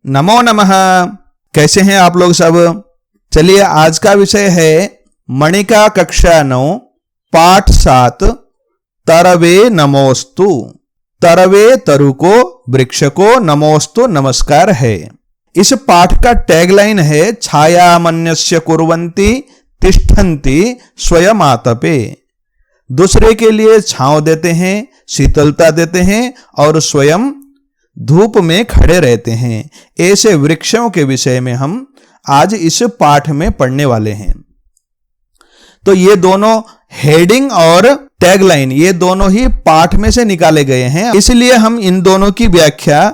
नमो नमः। कैसे हैं आप लोग सब? चलिए, आज का विषय है मणिका कक्षा 9 पाठ 7 तरवे नमोस्तु। तरवे तरु को, वृक्ष को नमोस्तु नमस्कार है। इस पाठ का टैगलाइन है छायामन्यस्य कुर्वन्ति तिष्ठन्ति स्वयमातपे। दूसरे के लिए छांव देते हैं, शीतलता देते हैं और स्वयं धूप में खड़े रहते हैं। ऐसे वृक्षों के विषय में हम आज इस पाठ में पढ़ने वाले हैं। तो ये दोनों हेडिंग और टैगलाइन ये दोनों ही पाठ में से निकाले गए हैं, इसलिए हम इन दोनों की व्याख्या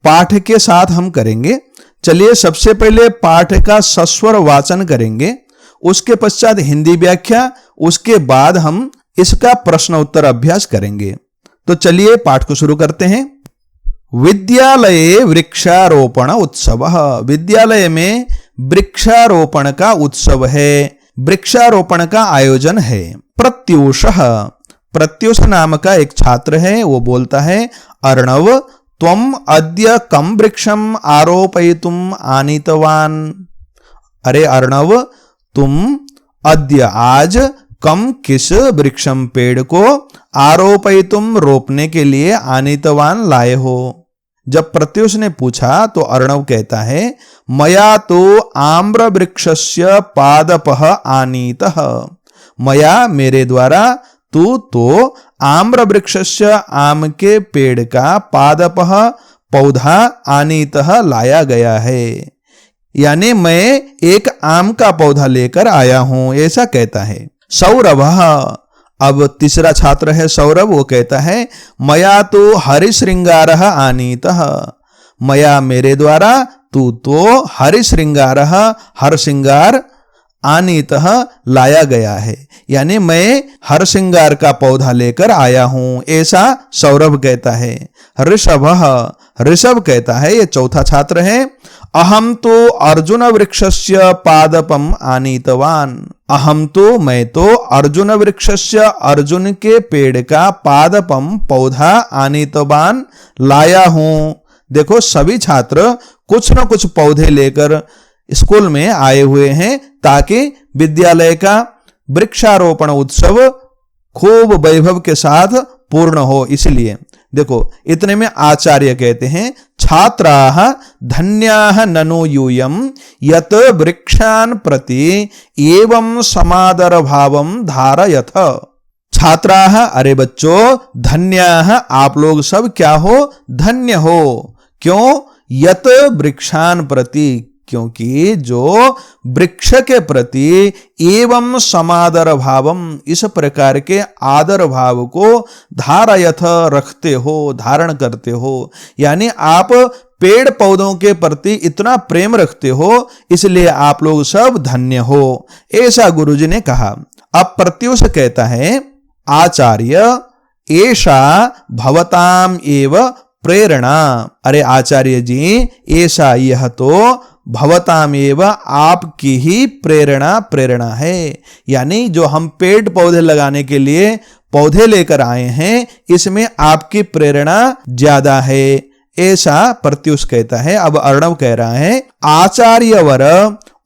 पाठ के साथ हम करेंगे। चलिए, सबसे पहले पाठ का सस्वर वाचन करेंगे, उसके पश्चात हिंदी व्याख्या, उसके बाद हम इसका प्रश्न उत्तर अभ्यास करेंगे। तो चलिए पाठ को शुरू करते हैं। विद्यालये वृक्षारोपण उत्सव। विद्यालय में वृक्षारोपण का उत्सव है, वृक्षारोपण का आयोजन है। प्रत्यूष, प्रत्यूष नाम का एक छात्र है, वो बोलता है अर्णव त्वम अद्य कम वृक्षम आरोपयितुम आनीतवान। अरे अर्णव, तुम अद्य आज कम किस वृक्षम पेड़ को आरोपयितुम रोपने के लिए आनीतवान लाए हो। जब प्रत्यूष ने पूछा तो अर्णव कहता है मया तो आम्र वृक्षस्य पादपः आनीतः। मया मेरे द्वारा, तू तो आम्र वृक्षस्य आम के पेड़ का पादपः पौधा आनीतः लाया गया है, यानी मैं एक आम का पौधा लेकर आया हूं, ऐसा कहता है। सौरभ, अब तीसरा छात्र है सौरभ, वो कहता है मया तो हरिश्रृंगारः आनीतः। मया मेरे द्वारा, तू तो हरिश्रृंगारः हर श्रृंगार आनीतः लाया गया है, यानी मैं हर श्रृंगार का पौधा लेकर आया हूं, ऐसा सौरभ कहता है। ऋषभः, ऋषभ कहता है, ये चौथा छात्र है, अहम तो अर्जुन वृक्षस्य पादपम आनीतवान। अहम तो, मैं तो अर्जुन वृक्षस्य अर्जुन के पेड़ का पादपम पौधा आनीतवान लाया हूं। देखो, सभी छात्र कुछ न कुछ पौधे लेकर स्कूल में आए हुए हैं ताकि विद्यालय का वृक्षारोपण उत्सव खूब वैभव के साथ पूर्ण हो। इसलिए देखो, इतने में आचार्य कहते हैं छात्राः धन्याः ननु यूयम् यत वृक्षान् प्रति एवं समादर भावं धारयथ। छात्राः, अरे बच्चों, धन्याः, आप लोग सब क्या हो? धन्य हो। क्यों? यत वृक्षान् प्रति, क्योंकि जो वृक्ष के प्रति एवं समादर भावम, इस प्रकार के आदर भाव को धारयथ, रखते हो, धारण करते हो, यानी आप पेड़ पौधों के प्रति इतना प्रेम रखते हो, इसलिए आप लोग सब धन्य हो, ऐसा गुरुजी ने कहा। अब प्रत्यूष कहता है आचार्य एषा भवताम एव प्रेरणा। अरे आचार्य जी, ऐसा यह तो भवताम एव आपकी ही प्रेरणा है, यानी जो हम पेड़ पौधे लगाने के लिए पौधे लेकर आए हैं, इसमें आपकी प्रेरणा ज्यादा है, ऐसा प्रत्युष कहता है। अब अर्णव कह रहा है आचार्यवर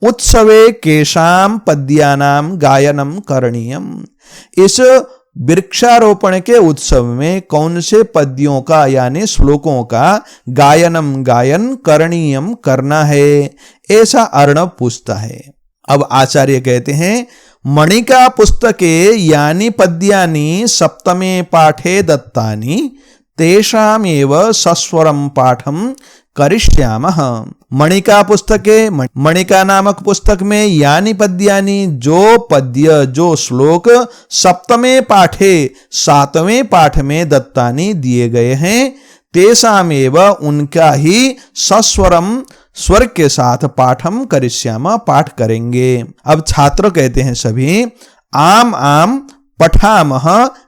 उत्सवे केशाम पद्यानाम गायनम करणीयम। इस वृक्षारोपण के उत्सव में कौन से पद्यों का यानी श्लोकों का गायन करणीयम करना है, ऐसा अर्णव पूछता है। अब आचार्य कहते हैं मणिका पुस्तके यानी पद्यानि सप्तमे पाठे दत्तानि तेषामेव सस्वरम पाठम करिष्यामः। मणिका पुस्तके, मणिका नामक पुस्तक में यानी पद्यानि, जो पद्य, जो श्लोक सप्तमे पाठे, सातवें पाठ में दत्तानि दिए गए हैं, तेषामेव उनका ही सस्वरम स्वर के साथ पाठम करिष्यामः, पाठ करेंगे। अब छात्र कहते हैं सभी आम आम पठामः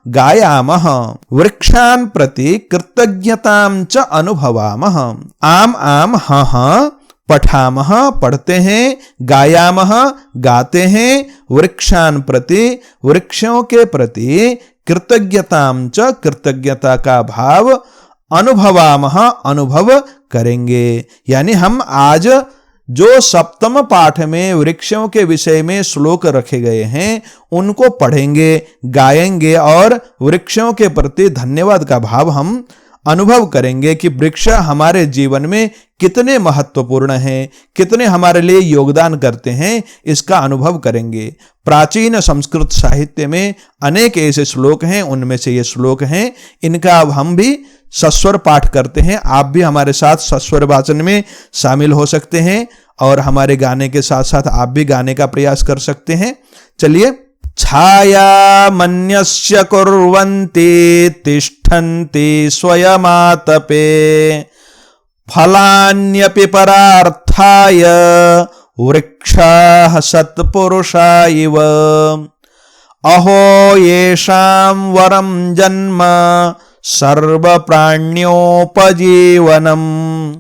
गायामः वृक्षान् प्रति कृतज्ञतां च अनुभवामः। आम आम, हाँ हाँ, पठामः पढ़ते हैं, गायामः गाते हैं, वृक्षान् प्रति वृक्षों के प्रति, कृतज्ञतां च कृतज्ञता का भाव, अनुभवामः अनुभव करेंगे। यानी हम आज जो सप्तम पाठ में वृक्षों के विषय में श्लोक रखे गए हैं उनको पढ़ेंगे, गाएंगे और वृक्षों के प्रति धन्यवाद का भाव हम अनुभव करेंगे कि वृक्ष हमारे जीवन में कितने महत्वपूर्ण हैं, कितने हमारे लिए योगदान करते हैं, इसका अनुभव करेंगे। प्राचीन संस्कृत साहित्य में अनेक ऐसे श्लोक हैं, उनमें से ये श्लोक हैं। इनका अब हम भी सस्वर पाठ करते हैं। आप भी हमारे साथ सस्वर वाचन में शामिल हो सकते हैं और हमारे गाने के साथ साथ आप भी गाने का प्रयास कर सकते हैं। चलिए। छाया मन्यस्य कुर्वन्ति तिष्ठन्ति स्वयमातपे फलान्यपि परार्थाय वृक्षाः सत्पुरुषा इव अहो येषां वरं जन्म सर्वप्राण्योपजीवनम्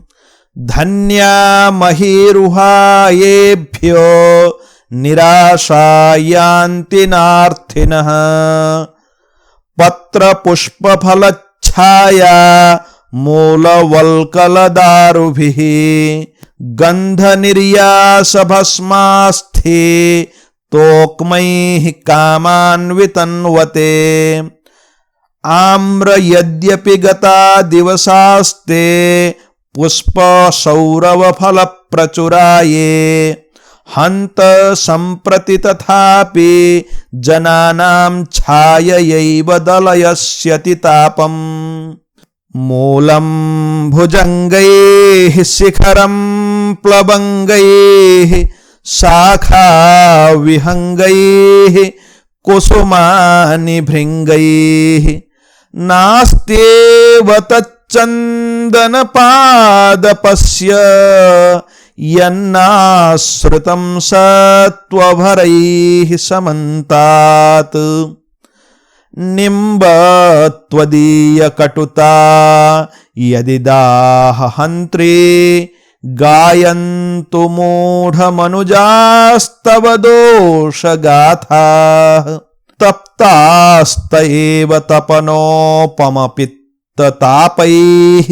धन्या महीरुहा येभ्यो निराशायान्ति नार्थिनः पत्रपुष्पफलच्छाया मूलवल्कलदारुभिः गन्धनिर्यासभस्मास्थे तोक्मैः कामान् वितन्वते आम्र यद्यपि गता दिवसास्ते पुष्पसौरभफलप्रचुराये हन्त सम्प्रति तथापि जनानां छाययैव दलयस्यति तापम् मूलं भुजङ्गैः शिखरं प्लवङ्गैः शाखा विहङ्गैः कुसुमानि भृङ्गैः नास्त्येव तच्चन्दनपादपस्य यन्नाश्रितं सत्त्वभरैः समन्तात् निम्बत्वदीयकटुता यदि दाहहन्त्री गायन्तु मूढमनुजास्तव दोषगाथाः तप्तास्त एव तपनोपमपित्ततापैः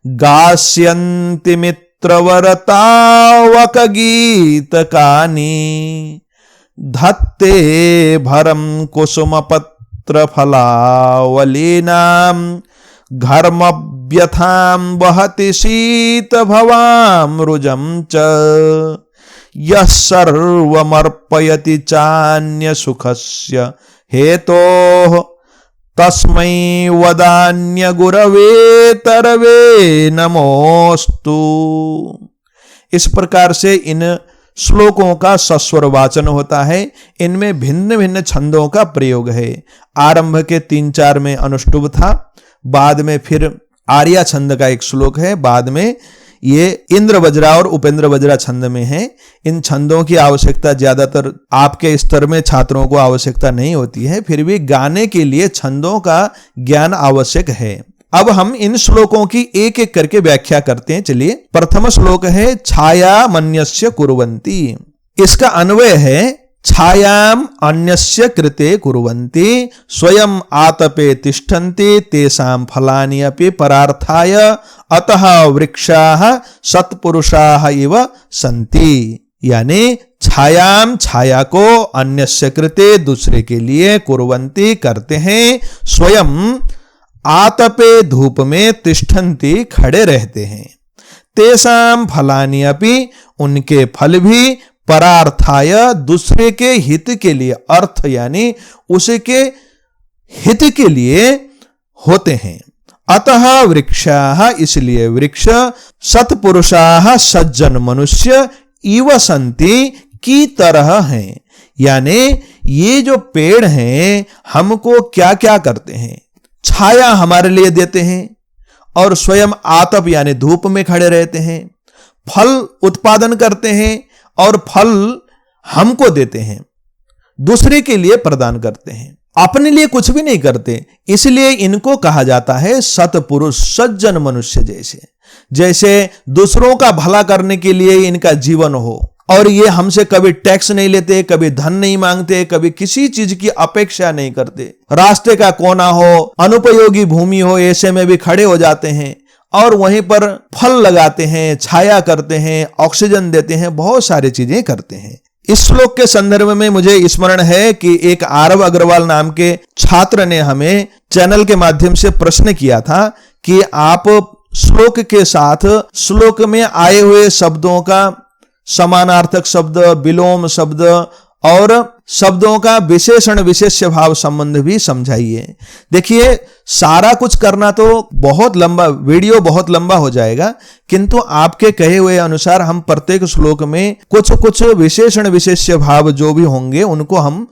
गास्यन्ति मित्रवरतावकगीतकानि धत्ते भरं कुसुमपत्रफलावलीनां घर्मव्यथां वहति शीतभवामृजं च यः सर्वमर्पयति चान्यसुखस्य हेतोः तस्मै वदान्यगुरवे तरवे नमोस्तु। इस प्रकार से इन श्लोकों का सस्वर वाचन होता है। इनमें भिन्न भिन्न छंदों का प्रयोग है। आरंभ के 3-4 में अनुष्टुभ था, बाद में फिर आर्या छंद का एक श्लोक है, बाद में ये इंद्र वज्रा और उपेंद्र वज्रा छंद में है। इन छंदों की आवश्यकता ज्यादातर आपके स्तर में छात्रों को आवश्यकता नहीं होती है, फिर भी गाने के लिए छंदों का ज्ञान आवश्यक है। अब हम इन श्लोकों की एक एक करके व्याख्या करते हैं। चलिए। प्रथम श्लोक है छाया मन्यस्य कुर्वन्ति। इसका अन्वय है छायाम अन्यस्य कृते कुर्वन्ति स्वयं आतपे तिष्ठन्ति तेषां फलानि अपि परार्थाय अतः वृक्षाः सत्पुरुषाः इव सन्ति। यानी छायाम छाया को अन्यस्य कृते दूसरे के लिए कुर्वन्ति करते हैं, स्वयं आतपे धूप में तिष्ठन्ति खड़े रहते हैं, तेषां फलानि अपि उनके फल भी परार्थाय दूसरे के हित के लिए, अर्थ यानी उसके हित के लिए होते हैं। अतः वृक्षाः इसलिए वृक्ष सत्पुरुषाः सज्जन मनुष्य इव सन्ति की तरह हैं। यानी ये जो पेड़ हैं हमको क्या क्या करते हैं, छाया हमारे लिए देते हैं और स्वयं आतप यानी धूप में खड़े रहते हैं, फल उत्पादन करते हैं और फल हमको देते हैं, दूसरे के लिए प्रदान करते हैं, अपने लिए कुछ भी नहीं करते। इसलिए इनको कहा जाता है सत्पुरुष, सज्जन मनुष्य। जैसे जैसे दूसरों का भला करने के लिए इनका जीवन हो और ये हमसे कभी टैक्स नहीं लेते, कभी धन नहीं मांगते, कभी किसी चीज की अपेक्षा नहीं करते। रास्ते का कोना हो, अनुपयोगी भूमि हो, ऐसे में भी खड़े हो जाते हैं और वहीं पर फल लगाते हैं, छाया करते हैं, ऑक्सीजन देते हैं, बहुत सारी चीजें करते हैं। इस श्लोक के संदर्भ में मुझे स्मरण है कि एक आरव अग्रवाल नाम के छात्र ने हमें चैनल के माध्यम से प्रश्न किया था कि आप श्लोक के साथ श्लोक में आए हुए शब्दों का समानार्थक शब्द, विलोम शब्द और शब्दों का विशेषण विशेष्य भाव संबंध भी समझाइए। देखिए, सारा कुछ करना तो बहुत लंबा, वीडियो बहुत लंबा हो जाएगा, किंतु आपके कहे हुए अनुसार हम प्रत्येक श्लोक में कुछ कुछ विशेषण विशेष्य भाव जो भी होंगे उनको हम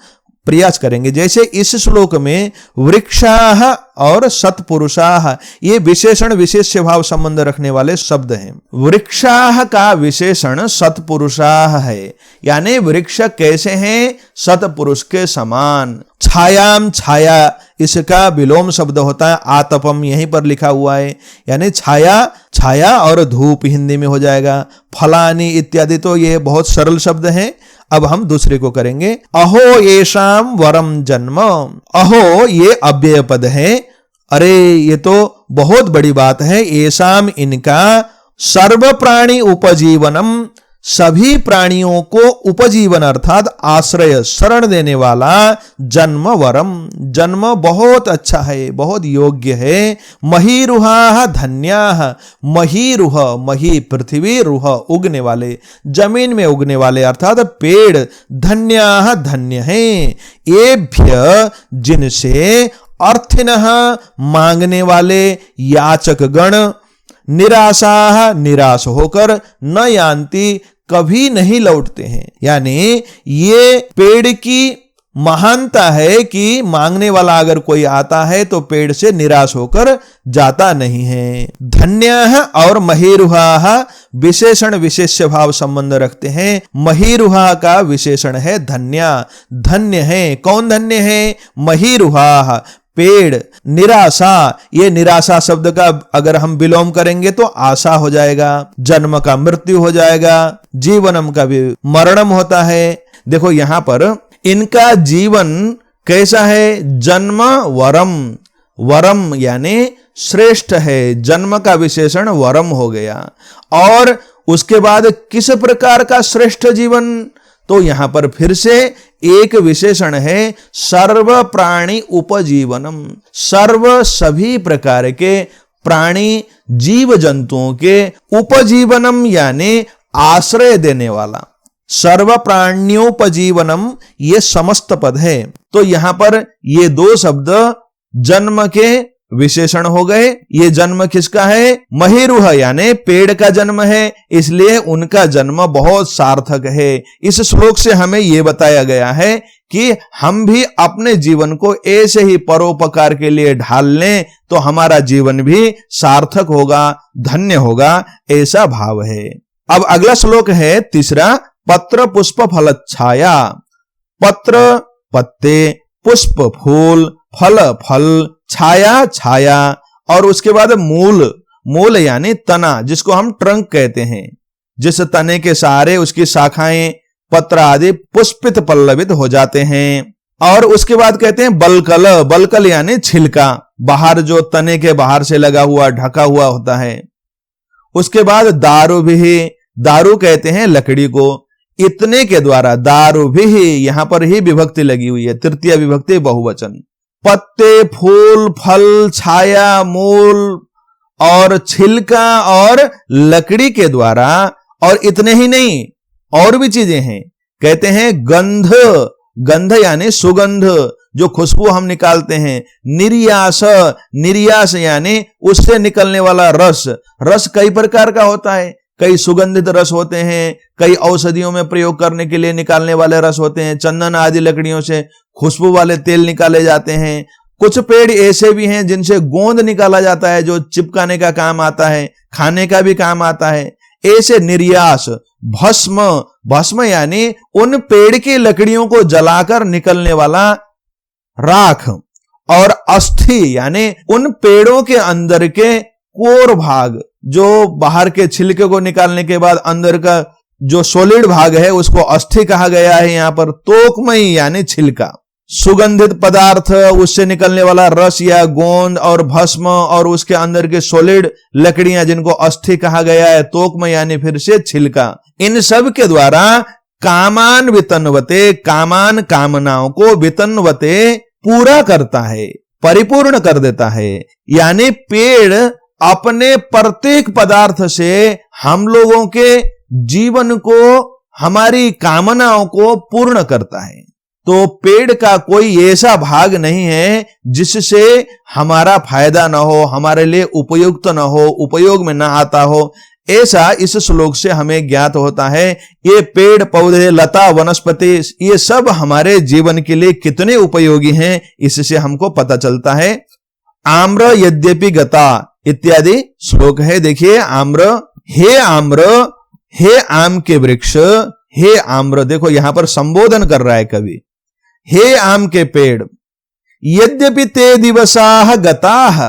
प्रयास करेंगे। जैसे इस श्लोक में वृक्षाः और सत्पुरुषाः, ये विशेषण विशेष्य भाव संबंध रखने वाले शब्द हैं। वृक्षाः का विशेषण सत्पुरुषाः है, यानी वृक्ष कैसे हैं? सत्पुरुष के समान। छायाम, छाया, इसका विलोम शब्द होता है आतपम, यहीं पर लिखा हुआ है, यानी छाया, छाया और धूप हिंदी में हो जाएगा। फलानी इत्यादि, तो ये बहुत सरल शब्द हैं। अब हम दूसरे को करेंगे। अहो येषाम वरम जन्म, अहो ये अव्यय पद है। अरे ये तो बहुत बड़ी बात है। येषाम, इनका, सर्व प्राणी उपजीवनम, सभी प्राणियों को उपजीवन अर्थात आश्रय, शरण देने वाला, जन्म वरम, जन्म बहुत अच्छा है, बहुत योग्य है। महीरुहा धन्याः, महीरुह, मही पृथ्वी, रुह उगने वाले, जमीन में उगने वाले अर्थात पेड़, धन्याः धन्य हैं। एभ्य, जिनसे, अर्थिनः मांगने वाले, याचक गण, निराशा, निराश होकर, न यान्ति, कभी नहीं लौटते हैं। यानी ये पेड़ की महानता है कि मांगने वाला अगर कोई आता है तो पेड़ से निराश होकर जाता नहीं है। धन्यः और महीरुहाः विशेषण विशेष्य भाव संबंध रखते हैं। महीरुहा का विशेषण है धन्या, धन्य है। कौन धन्य है? महीरुहाः, पेड़। निराशा, ये निराशा शब्द का अगर हम विलोम करेंगे तो आशा हो जाएगा। जन्म का मृत्यु हो जाएगा, जीवनम का भी मरणम होता है। देखो यहां पर इनका जीवन कैसा है? जन्म वरम, वरम यानी श्रेष्ठ है, जन्म का विशेषण वरम हो गया। और उसके बाद किस प्रकार का श्रेष्ठ जीवन? तो यहां पर फिर से एक विशेषण है, सर्व प्राणी उपजीवनम, सर्व सभी प्रकार के प्राणी जीव जंतुओं के उपजीवनम यानी आश्रय देने वाला। सर्व प्राण्योपजीवनम ये समस्त पद है। तो यहां पर ये दो शब्द जन्म के विशेषण हो गए। ये जन्म किसका है? महीरुह यानी पेड़ का जन्म है, इसलिए उनका जन्म बहुत सार्थक है। इस श्लोक से हमें यह बताया गया है कि हम भी अपने जीवन को ऐसे ही परोपकार के लिए ढाल लें तो हमारा जीवन भी सार्थक होगा, धन्य होगा, ऐसा भाव है। अब अगला श्लोक है तीसरा, पत्र पुष्प फल छाया। पत्र पत्ते, पुष्प फूल, फल फल, छाया छाया, और उसके बाद मूल, मूल यानी तना, जिसको हम ट्रंक कहते हैं। जिस तने के सहारे उसकी शाखाएं, पत्र आदि पुष्पित पल्लवित हो जाते हैं। और उसके बाद कहते हैं बलकल, बलकल यानी छिलका, बाहर जो तने के बाहर से लगा हुआ ढका हुआ होता है। उसके बाद दारू भी, दारू कहते हैं लकड़ी को। इतने के द्वारा दारू भी, यहां पर ही विभक्ति लगी हुई है, तृतीय विभक्ति बहुवचन। पत्ते, फूल, फल, छाया, मूल और छिलका और लकड़ी के द्वारा, और इतने ही नहीं और भी चीजें हैं। कहते हैं गंध, गंध यानी सुगंध, जो खुशबू हम निकालते हैं। निर्यास, निर्यास यानी उससे निकलने वाला रस। रस कई प्रकार का होता है, कई सुगंधित रस होते हैं, कई औषधियों में प्रयोग करने के लिए निकालने वाले रस होते हैं। चंदन आदि लकड़ियों से खुशबू वाले तेल निकाले जाते हैं। कुछ पेड़ ऐसे भी हैं जिनसे गोंद निकाला जाता है, जो चिपकाने का काम आता है, खाने का भी काम आता है। ऐसे निर्यास। भस्म, भस्म यानी उन पेड़ की लकड़ियों को जलाकर निकलने वाला राख। और अस्थि यानी उन पेड़ों के अंदर के कोर भाग, जो बाहर के छिलके को निकालने के बाद अंदर का जो सॉलिड भाग है उसको अस्थि कहा गया है यहां पर। तोकमयी यानी छिलका, सुगंधित पदार्थ, उससे निकलने वाला रस या गोंद और भस्म और उसके अंदर के सॉलिड लकड़ियां जिनको अस्थि कहा गया है। तोकमय यानी फिर से छिलका। इन सब के द्वारा कामान वितन्वते, कामान कामनाओं को वितन्वते पूरा करता है, परिपूर्ण कर देता है। यानी पेड़ अपने प्रत्येक पदार्थ से हम लोगों के जीवन को, हमारी कामनाओं को पूर्ण करता है। तो पेड़ का कोई ऐसा भाग नहीं है जिससे हमारा फायदा ना हो, हमारे लिए उपयुक्त ना हो, उपयोग में ना आता हो, ऐसा इस श्लोक से हमें ज्ञात होता है। ये पेड़ पौधे, लता, वनस्पति, ये सब हमारे जीवन के लिए कितने उपयोगी हैं, इससे हमको पता चलता है। आम्र यद्यपि गता इत्यादि श्लोक है। देखिए, आम्र, हे आम के वृक्ष, हे आम्र, देखो यहां पर संबोधन कर रहा है कवि। हे आम के पेड़, यद्यपि ते दिवसाह गताह,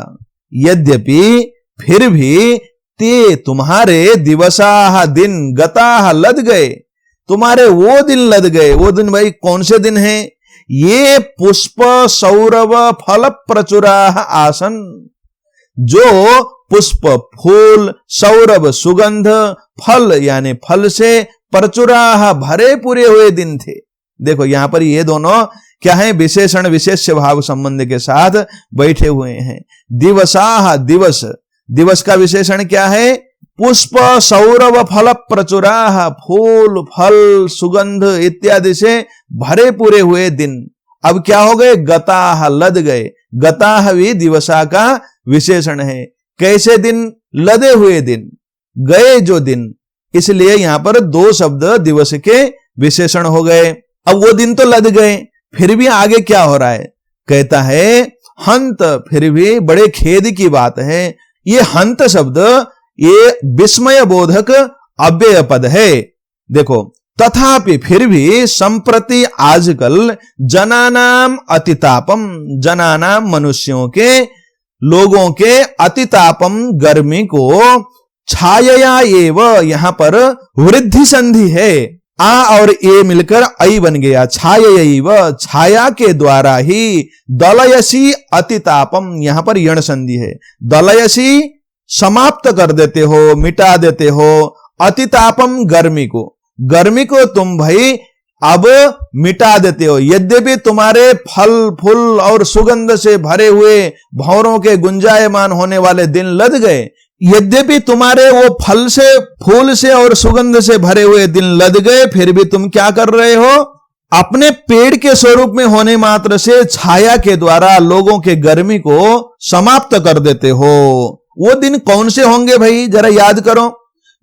यद्यपि फिर भी ते तुम्हारे दिवसाह दिन, गताह लद गए, तुम्हारे वो दिन लद गए। वो दिन भाई कौन से दिन हैं? ये पुष्प सौरभ फल प्रचुराह आसन, जो पुष्प फूल, सौरभ सुगंध, फल यानी फल से, प्रचुराह भरे पूरे हुए दिन थे। देखो यहां पर ये दोनों क्या है? विशेषण विशेष्य भाव संबंध के साथ बैठे हुए हैं। दिवसाह, दिवस, दिवस का विशेषण क्या है? पुष्प सौरभ फल प्रचुराह, फूल फल सुगंध इत्यादि से भरे पूरे हुए दिन। अब क्या हो गए? गताह, लद गए। गताह भी दिवसा का विशेषण है। कैसे दिन? लदे हुए दिन, गए जो दिन, इसलिए यहां पर दो शब्द दिवस के विशेषण हो गए। अब वो दिन तो लद गए, फिर भी आगे क्या हो रहा है? कहता है हंत, फिर भी बड़े खेद की बात है। ये हंत शब्द ये विस्मय बोधक अव्यय पद है। देखो, तथापि फिर भी संप्रति आजकल जनानाम अतितापम, जनानाम मनुष्यों के, लोगों के, अतितापम गर्मी को, छाया एव, यहां पर वृद्धि संधि है। आ और ए मिलकर ऐ बन गया। छायैव, छाया के द्वारा ही, दलयसी अतितापम, यहां पर यण संधि है। दलयसी समाप्त कर देते हो, मिटा देते हो। अतितापम गर्मी को, गर्मी को तुम भाई अब मिटा देते हो। यद्यपि तुम्हारे फल फूल और सुगंध से भरे हुए भंवरों के गुंजायमान होने वाले दिन लद गए, यद्यपि तुम्हारे वो फल से, फूल से और सुगंध से भरे हुए दिन लद गए, फिर भी तुम क्या कर रहे हो? अपने पेड़ के स्वरूप में होने मात्र से छाया के द्वारा लोगों के गर्मी को समाप्त कर देते हो। वो दिन कौन से होंगे भाई? जरा याद करो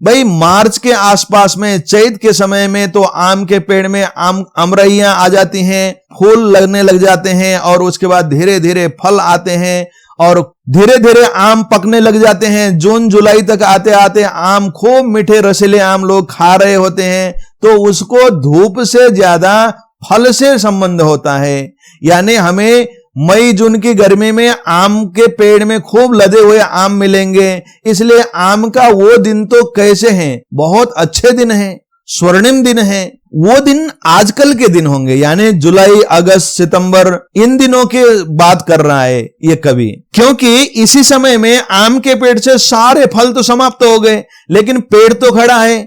भाई। मार्च के आसपास में, चैत के समय में तो आम के पेड़ में अमरैयां आ जाती हैं, फूल लगने लग जाते हैं और उसके बाद धीरे धीरे फल आते हैं और धीरे धीरे आम पकने लग जाते हैं। जून जुलाई तक आते आते आम, खूब मीठे रसीले आम लोग खा रहे होते हैं। तो उसको धूप से ज्यादा फल से संबंध होता है। यानी हमें मई जून की गर्मी में आम के पेड़ में खूब लदे हुए आम मिलेंगे, इसलिए आम का वो दिन तो कैसे हैं? बहुत अच्छे दिन हैं, स्वर्णिम दिन हैं। वो दिन आजकल के दिन होंगे, यानी जुलाई, अगस्त, सितंबर, इन दिनों की बात कर रहा है ये कवि। क्योंकि इसी समय में आम के पेड़ से सारे फल तो समाप्त हो गए, लेकिन पेड़ तो खड़ा है,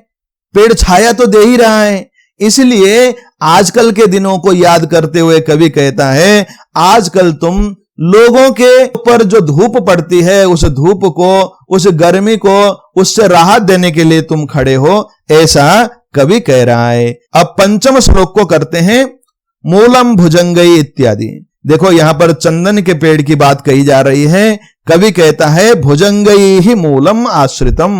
पेड़ छाया तो दे ही रहा है। इसलिए आजकल के दिनों को याद करते हुए कवि कहता है, आजकल तुम लोगों के ऊपर जो धूप पड़ती है, उस धूप को, उस गर्मी को, उससे राहत देने के लिए तुम खड़े हो, ऐसा कवि कह रहा है। अब पंचम श्लोक को करते हैं। मूलम भुजंगई इत्यादि। देखो यहां पर चंदन के पेड़ की बात कही जा रही है। कवि कहता है भुजंगई ही मूलम आश्रितम,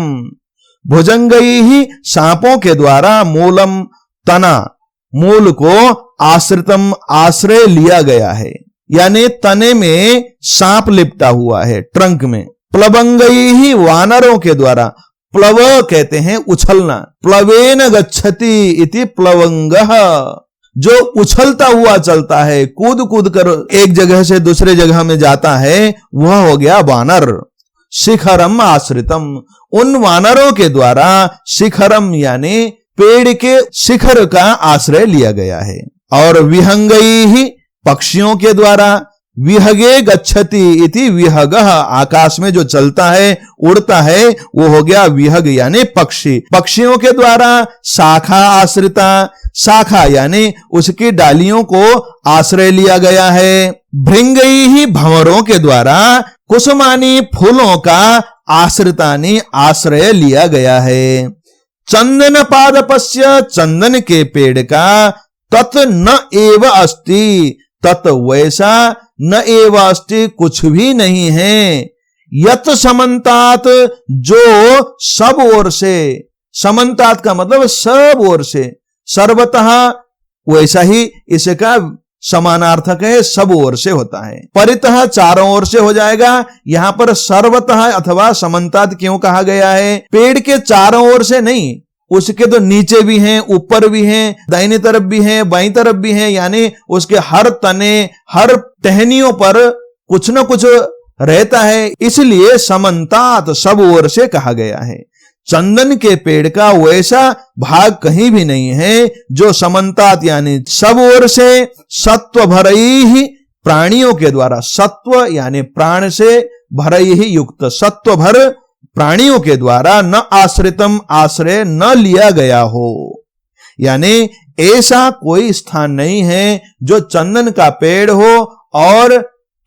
भुजंगई ही सांपों के द्वारा, मूलम तना, मूल को, आश्रितम आश्रय लिया गया है, यानी तने में सांप लिपटा हुआ है, ट्रंक में। प्लवंगई ही वानरों के द्वारा, प्लव कहते हैं उछलना, प्लवेन गच्छति इति प्लवंगः, जो उछलता हुआ चलता है, कूद कूद कर एक जगह से दूसरे जगह में जाता है, वह हो गया वानर। शिखरम आश्रितम, उन वानरों के द्वारा, शिखरम यानी पेड़ के शिखर का आश्रय लिया गया है। और विहंगई ही पक्षियों के द्वारा, विहगे गच्छति इति विहगः, आकाश में जो चलता है उड़ता है वो हो गया विहग यानी पक्षी। पक्षियों के द्वारा शाखा आश्रिता, शाखा यानी उसकी डालियों को आश्रय लिया गया है। भृंगई ही भंवरों के द्वारा, कुसुमानी फूलों का आश्रितानी आश्रय लिया गया है। चंदन पादपस्य, चंदन के पेड़ का, तत् न एव अस्ति, तत् वैसा, न एव अस्ति कुछ भी नहीं है। यत समन्तात, जो सब ओर से, समन्तात का मतलब सब ओर से, सर्वतः वैसा ही इसका समानार्थक है, सब ओर से होता है। परितः चारों ओर से हो जाएगा। यहां पर सर्वतः अथवा समन्तात क्यों कहा गया है? पेड़ के चारों ओर से नहीं, उसके तो नीचे भी हैं, ऊपर भी हैं, दाहिनी तरफ भी हैं, बाईं तरफ भी हैं, यानी उसके हर तने, हर टहनियों पर कुछ न कुछ रहता है, इसलिए समन्तात सब ओर से कहा गया है। चंदन के पेड़ का वैसा भाग कहीं भी नहीं है जो समन्तात यानी सब ओर से, सत्व भरई ही प्राणियों के द्वारा, सत्व यानी प्राण से, भरई ही युक्त, सत्व भर प्राणियों के द्वारा, न आश्रितम आश्रय न लिया गया हो। यानी ऐसा कोई स्थान नहीं है जो चंदन का पेड़ हो और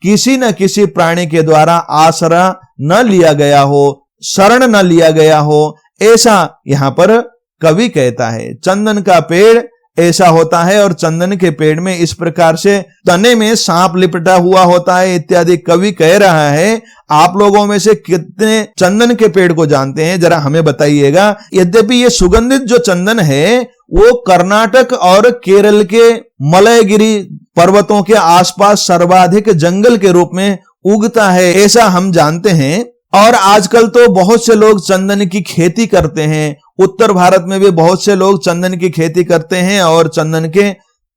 किसी न किसी प्राणी के द्वारा आश्रय न लिया गया हो, शरण न लिया गया हो, ऐसा यहां पर कवि कहता है। चंदन का पेड़ ऐसा होता है और चंदन के पेड़ में इस प्रकार से तने में सांप लिपटा हुआ होता है इत्यादि कवि कह रहा है। आप लोगों में से कितने चंदन के पेड़ को जानते हैं जरा हमें बताइएगा। यद्यपि ये सुगंधित जो चंदन है वो कर्नाटक और केरल के मलयगिरी पर्वतों के आसपास सर्वाधिक जंगल के रूप में उगता है, ऐसा हम जानते हैं। और आजकल तो बहुत से लोग चंदन की खेती करते हैं। उत्तर भारत में भी बहुत से लोग चंदन की खेती करते हैं और चंदन के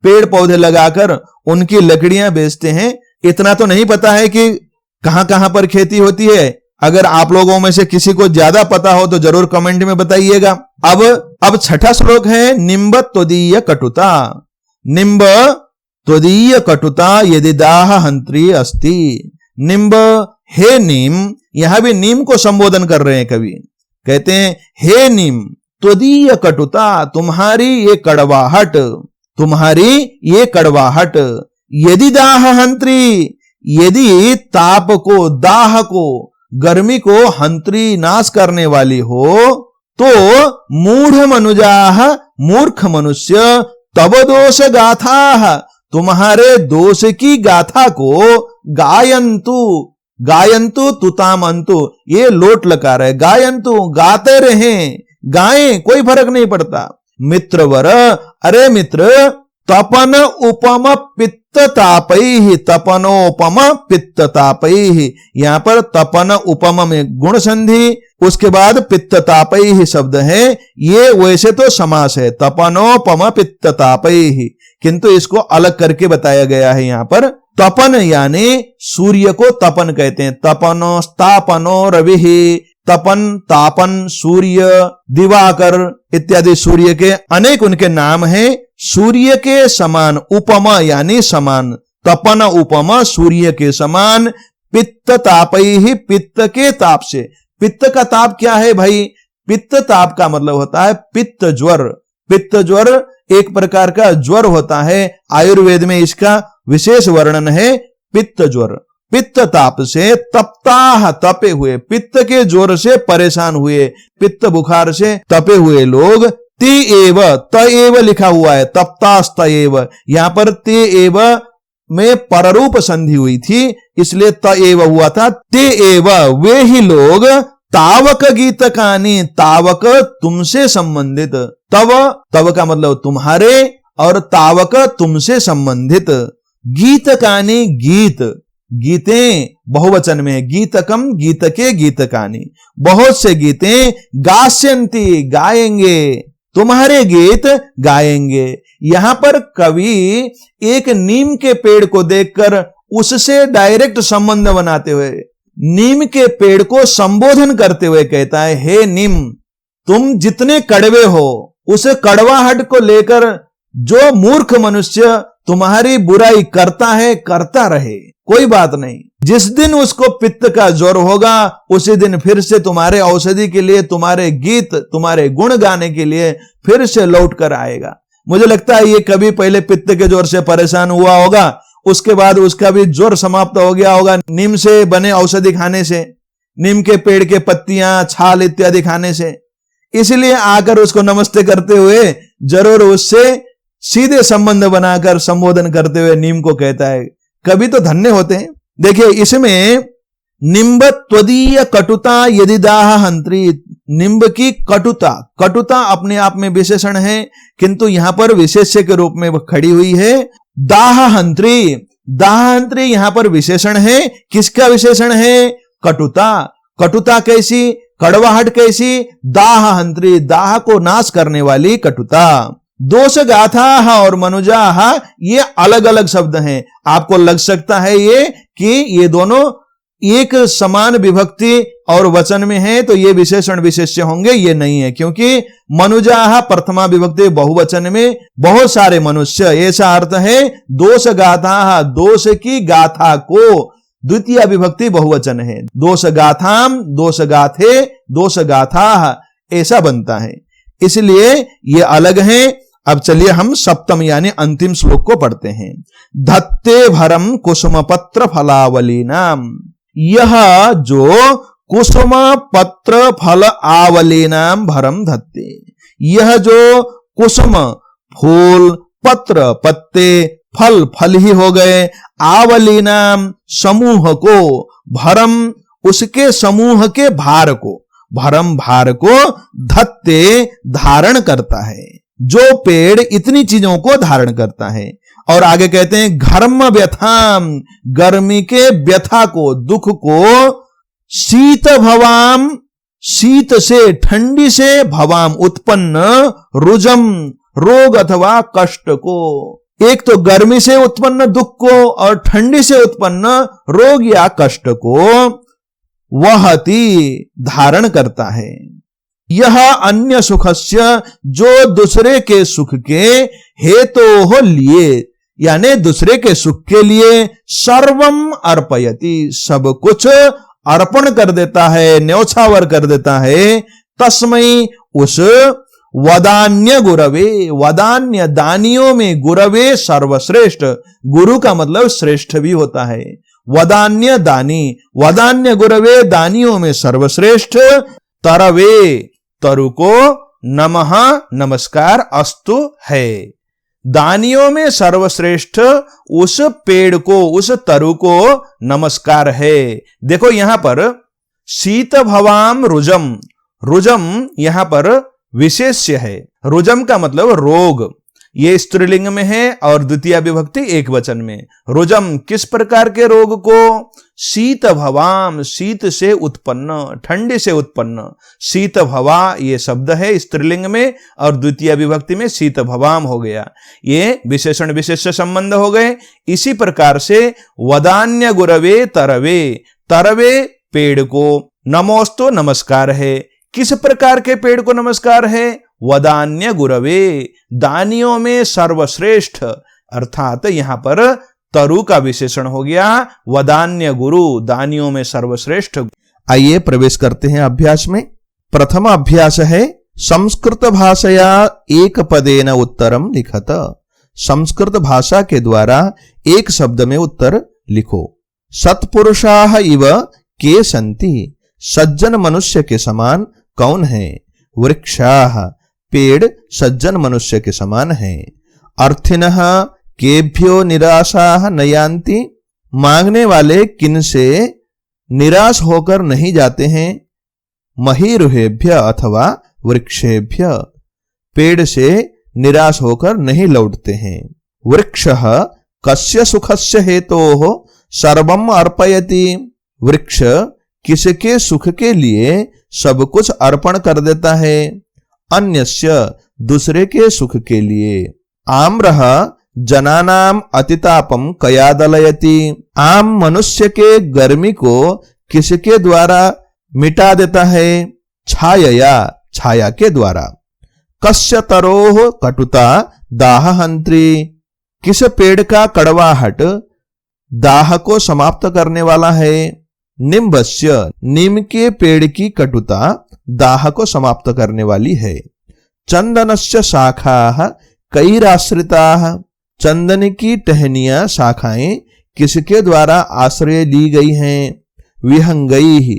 पेड़ पौधे लगाकर उनकी लकड़ियां बेचते हैं। इतना तो नहीं पता है कि कहां कहां पर खेती होती है। अगर आप लोगों में से किसी को ज्यादा पता हो तो जरूर कमेंट में बताइएगा। अब छठा श्लोक है निम्ब त्वदीय कटुता। निम्ब त्वदीय कटुता यदि दाह हंत्री अस्ति। निम्ब, हे नीम, यहां भी नीम को संबोधन कर रहे हैं कवि। कहते हैं हे नीम त्वदीय कटुता, तुम्हारी ये कड़वाहट, तुम्हारी ये कड़वाहट। यदि दाह हंत्री, यदि ताप को, दाह को, गर्मी को हंत्री नाश करने वाली हो तो मूढ़ मनुजाह, मूर्ख मनुष्य, तब दोष गाथा, तुम्हारे दोष की गाथा को गायंतु, गायंतु तुतामंतु, ये लोट लकार है, गायंतु गाते रहें, गाएं, कोई फर्क नहीं पड़ता। मित्रवर, अरे मित्र, तपन उपम पित्त तापैहि, तपनोपम पित्त तापैहि, यहां पर तपन उपम में गुण संधि, उसके बाद पित्त तापैहि शब्द है। ये वैसे तो समास है, तपनोपम पित्त तापैहि, किंतु इसको अलग करके बताया गया है यहां पर। तपन यानी सूर्य को तपन कहते हैं। तपनो स्थापनो रविहि, तपन, तापन, सूर्य, दिवाकर इत्यादि सूर्य के अनेक उनके नाम हैं। सूर्य के समान, उपमा यानी समान, तपन उपमा सूर्य के समान। पित्त तापैहि, पित्त के ताप से। पित्त का ताप क्या है भाई? पित्त ताप का मतलब होता है पित्त ज्वर। पित्त ज्वर एक प्रकार का ज्वर होता है, आयुर्वेद में इसका विशेष वर्णन है पित्त ज्वर। पित्त ताप से तप्ताह, तपे हुए, पित्त के जोर से परेशान हुए, पित्त बुखार से तपे हुए लोग। ते एव, त एव लिखा हुआ है, तप्तास्त एव, यहां पर ते एव में पररूप संधि हुई थी इसलिए त एव हुआ था। ते एव, वे ही लोग, तावक गीतकानी, तावक तुमसे संबंधित, तव, तव का मतलब तुम्हारे, और तावक तुमसे संबंधित। गीतकानी, गीत, गीतें बहुवचन में है, गीतकम, गीत के, गीतकानी, बहुत से गीतें, गास्यंती, गाएंगे, तुम्हारे गीत गाएंगे। यहां पर कवि एक नीम के पेड़ को देखकर उससे डायरेक्ट संबंध बनाते हुए, नीम के पेड़ को संबोधन करते हुए कहता है, हे नीम, तुम जितने कड़वे हो उस कड़वाहट को लेकर जो मूर्ख मनुष्य तुम्हारी बुराई करता है, करता रहे, कोई बात नहीं। जिस दिन उसको पित्त का ज्वर होगा उसी दिन फिर से तुम्हारे औषधि के लिए, तुम्हारे गीत, तुम्हारे गुण गाने के लिए फिर से लौट कर आएगा। मुझे लगता है ये कभी पहले पित्त के ज्वर से परेशान हुआ होगा, उसके बाद उसका भी ज्वर समाप्त हो गया होगा नीम से बने औषधि खाने से, नीम के पेड़ के पत्तियां, छाल इत्यादि खाने से। इसलिए आकर उसको नमस्ते करते हुए जरूर उससे सीधे संबंध बनाकर संबोधन करते हुए नीम को कहता है, कभी तो धन्य होते हैं। देखिए इसमें निम्ब त्वदीय कटुता यदि दाह हंत्री, निम्ब की कटुता, कटुता अपने आप में विशेषण है किंतु यहां पर विशेष्य के रूप में खड़ी हुई है। दाह हंत्री, दाह हंत्री यहां पर विशेषण है। किसका विशेषण है? कटुता। कटुता कैसी? कड़वाहट कैसी? दाह हंत्री, दाह को नाश करने वाली कटुता। दोष गाथा और मनुजा ये अलग अलग शब्द हैं। आपको लग सकता है ये कि ये दोनों एक समान विभक्ति और वचन में है तो ये विशेषण विशेष्य होंगे, ये नहीं है, क्योंकि मनुजा प्रथमा विभक्ति बहुवचन में बहुत सारे मनुष्य, ऐसा अर्थ है। दोष गाथा, दोष की गाथा को द्वितीय विभक्ति बहुवचन है। दोष गाथाम, दोष गाथे, दोष गाथा ऐसा बनता है, इसलिए ये अलग है। अब चलिए हम सप्तम यानी अंतिम श्लोक को पढ़ते हैं। धत्ते भरम कुसुम पत्र फलावली नाम, यह जो कुसुम पत्र फल आवली नाम भरम धत्ते, यह जो कुसुम फूल, पत्र पत्ते, फल फल ही हो गए, आवली नाम समूह को, भरम उसके समूह के भार को, भरम भार को, धत्ते धारण करता है। जो पेड़ इतनी चीजों को धारण करता है। और आगे कहते हैं घर्म व्यथाम, गर्मी के व्यथा को, दुख को, शीत भवाम, शीत से ठंडी से, भवाम उत्पन्न, रुजम रोग अथवा कष्ट को। एक तो गर्मी से उत्पन्न दुख को और ठंडी से उत्पन्न रोग या कष्ट को वहति धारण करता है। यह अन्य सुखस्य, जो दूसरे के सुख के हेतु हो लिए, यानी दूसरे के सुख के लिए, सर्वम अर्पयति सब कुछ अर्पण कर देता है, न्यौछावर कर देता है। तस्मै उस वदान्य गुरवे, वदान्य दानियों में गुरवे सर्वश्रेष्ठ, गुरु का मतलब श्रेष्ठ भी होता है। वदान्य दानी, वदान्य गुरवे दानियों में सर्वश्रेष्ठ, तरवे तरु को नमः नमस्कार अस्तु है। दानियों में सर्वश्रेष्ठ उस पेड़ को, उस तरु को नमस्कार है। देखो यहां पर शीत भवाम रुजम, रुजम यहां पर विशेष्य है। रुजम का मतलब रोग, ये स्त्रीलिंग में है और द्वितीय विभक्ति एक वचन में। रुजम किस प्रकार के रोग को? शीत भवाम, शीत से उत्पन्न, ठंडी से उत्पन्न। शीत भवा ये शब्द है स्त्रीलिंग में और द्वितीय विभक्ति में शीत भवाम हो गया। ये विशेषण विशेष संबंध हो गए। इसी प्रकार से वदान्य गुरवे तरवे, तरवे पेड़ को नमोस्तु नमस्कार है। किस प्रकार के पेड़ को नमस्कार है? वदान्य गुरवे, दानियों में सर्वश्रेष्ठ, अर्थात यहां पर तरु का विशेषण हो गया वदान्य गुरु, दानियों में सर्वश्रेष्ठ। आइए प्रवेश करते हैं अभ्यास में। प्रथम अभ्यास है संस्कृत भाषया एक पदेन उत्तरम लिखत। संस्कृत भाषा के द्वारा एक शब्द में उत्तर लिखो। सत्पुरुषाः इव के सन्ति, सज्जन मनुष्य के समान कौन है? वृक्षाः, पेड़ सज्जन मनुष्य के समान है। अर्थिनः केभ्यो निराशाः नयान्ति, मांगने वाले किन से निराश होकर नहीं जाते हैं। महीरुहेभ्य अथवा वृक्षेभ्य, पेड़ से निराश होकर नहीं लौटते हैं। वृक्षः कस्य सुखस्य हेतोः सर्वम अर्पयति, वृक्ष किसके सुख के लिए सब कुछ अर्पण कर देता है। अन्यस्य, दूसरे के सुख के लिए। आम्रः जनानाम अतितापम कयादलयति, आम मनुष्य के गर्मी को किसके द्वारा मिटा देता है। छायया, छाया के द्वारा। कस्य तरोह कटुता दाहहंत्री, किस पेड़ का कड़वाहट दाह को समाप्त करने वाला है। निम्बस्य, नीम के पेड़ की कटुता दाह को समाप्त करने वाली है। चंदनस्य शाखाः कैराश्रिताः, चंदन की टहनियां शाखाएं किसके द्वारा आश्रय ली गई हैं। विहंगैः,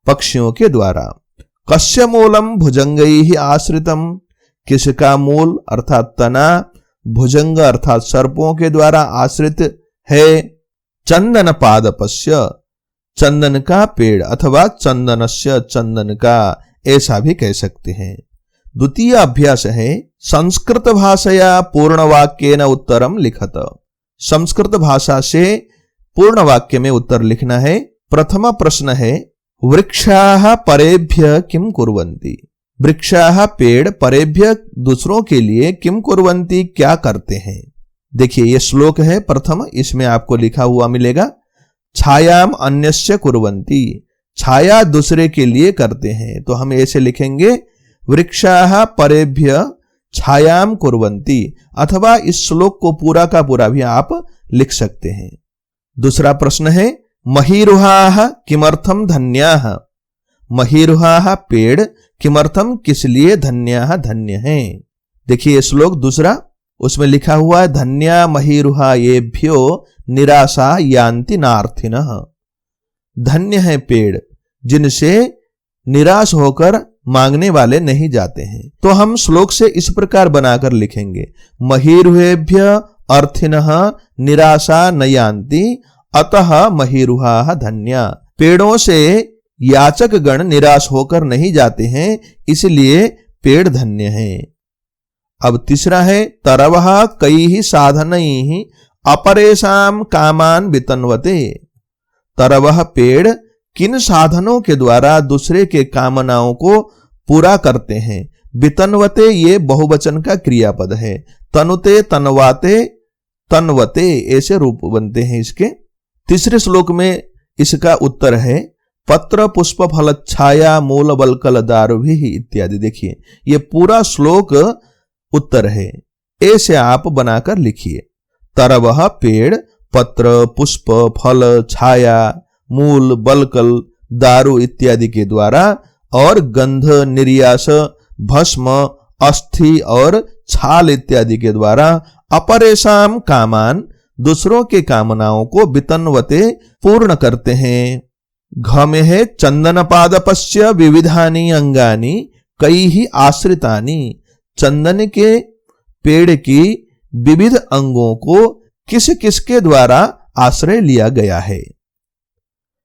पक्षियों के द्वारा। कस्य मूलम भुजंगैः आश्रितम, किसका मूल अर्थात तना भुजंग अर्थात सर्पों के द्वारा आश्रित है। चंदन पादपस्य, चंदन का पेड़ अथवा चंदनस्य, चंदन का, ऐसा भी कह सकते हैं। द्वितीय अभ्यास है संस्कृत भाषया पूर्ण वाक्येन उत्तरम लिखत। संस्कृत भाषा से पूर्ण वाक्य में उत्तर लिखना है। प्रथम प्रश्न है वृक्षाः परेभ्य किम कुर्वन्ति। वृक्षाः पेड़, परेभ्य दूसरों के लिए, किम कुर्वन्ति क्या करते हैं। देखिए ये श्लोक है प्रथम, इसमें आपको लिखा हुआ मिलेगा छायाम अन्यस्य कुर्वन्ति, छाया दूसरे के लिए करते हैं। तो हम ऐसे लिखेंगे वृक्षाः परेभ्य छायाम कुर्वन्ति, अथवा इस श्लोक को पूरा का पूरा भी आप लिख सकते हैं। दूसरा प्रश्न है महीरुहाः किमर्थम धन्याः। महीरुहाः पेड़, किमर्थम किस लिए, धन्याः धन्य हैं। देखिए ये श्लोक दूसरा, उसमें लिखा हुआ है धन्या महीरुहा येभ्यो निराशा यान्ति नार्थिनः। धन्य है पेड़ जिनसे निराश होकर मांगने वाले नहीं जाते हैं। तो हम श्लोक से इस प्रकार बनाकर लिखेंगे महीरुहेभ्य अर्थिनः निराशा न यान्ति अतः महीरुहाः धन्या। पेड़ों से याचक गण निराश होकर नहीं जाते हैं, इसलिए पेड़ धन्य हैं। अब तीसरा है तरवः कैः साधनैः अपरेषां कामान वितन्वते। तरवः पेड़ किन साधनों के द्वारा दूसरे के कामनाओं को पूरा करते हैं। वितन्वते ये बहुवचन का क्रियापद है। तनुते, तनवाते, तन्वते ऐसे रूप बनते हैं इसके। तीसरे श्लोक में इसका उत्तर है पत्र पुष्प फल छाया मूल बलकल दारुभिः इत्यादि। देखिए ये पूरा श्लोक उत्तर है, ऐसे आप बनाकर लिखिए। तरवः पेड़, पत्र पुष्प फल छाया मूल बलकल दारु इत्यादि के द्वारा और गंध निर्यास भस्म अस्थि और छाल इत्यादि के द्वारा अपरेषाम कामान दूसरों के कामनाओं को वितन्वते पूर्ण करते हैं। घ में है चंदन पादपस्य विविधानि अंगानि कैः आश्रितानि। चंदन के पेड़ की विविध अंगों को किस किसके द्वारा आश्रय लिया गया है।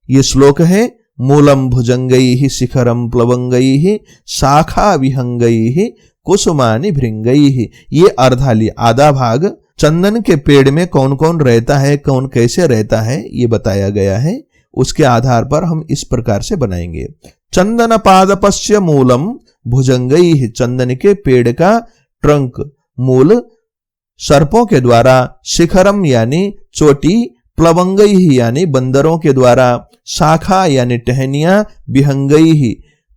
ये श्लोक है मूलम भुजंगैः शिखरम प्लवंगैः शाखा विहंगैः कुसुमानि भृंगैः। ये अर्धा लिया, आधा भाग चंदन के पेड़ में कौन कौन रहता है, कौन कैसे रहता है, ये बताया गया है। उसके आधार पर हम इस प्रकार से बनाएंगे। चंदन पादपस्य मूलम भुजंगैः, चंदन के पेड़ का ट्रंक मूल सर्पों के द्वारा, शिखरम यानी चोटी, प्लवंगैः यानी बंदरों के द्वारा, शाखा यानी टहनियां, विहंगैः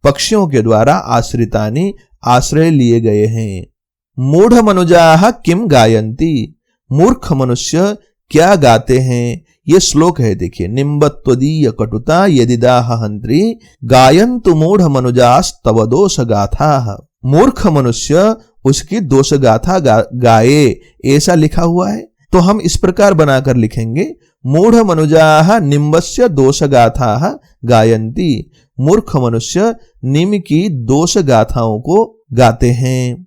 पक्षियों के द्वारा, आश्रितानि आश्रय लिए गए हैं। मूढ़ मनुजाः किम गायन्ति। मूर्ख मनुष्य क्या गाते हैं। ये श्लोक है देखिए निम्बत्वदीय कटुता यदिदाह हंत्री गायन्तु मूढ़ मनुजास्तव दोष गाथा। मूर्ख मनुष्य उसकी दोष गाथा गाए, ऐसा लिखा हुआ है। तो हम इस प्रकार बनाकर लिखेंगे मूढ़ मनुजाः निम्बस्य दोष गाथा गायन्ति। मूर्ख मनुष्य निम्न की दोष गाथाओं को गाते हैं।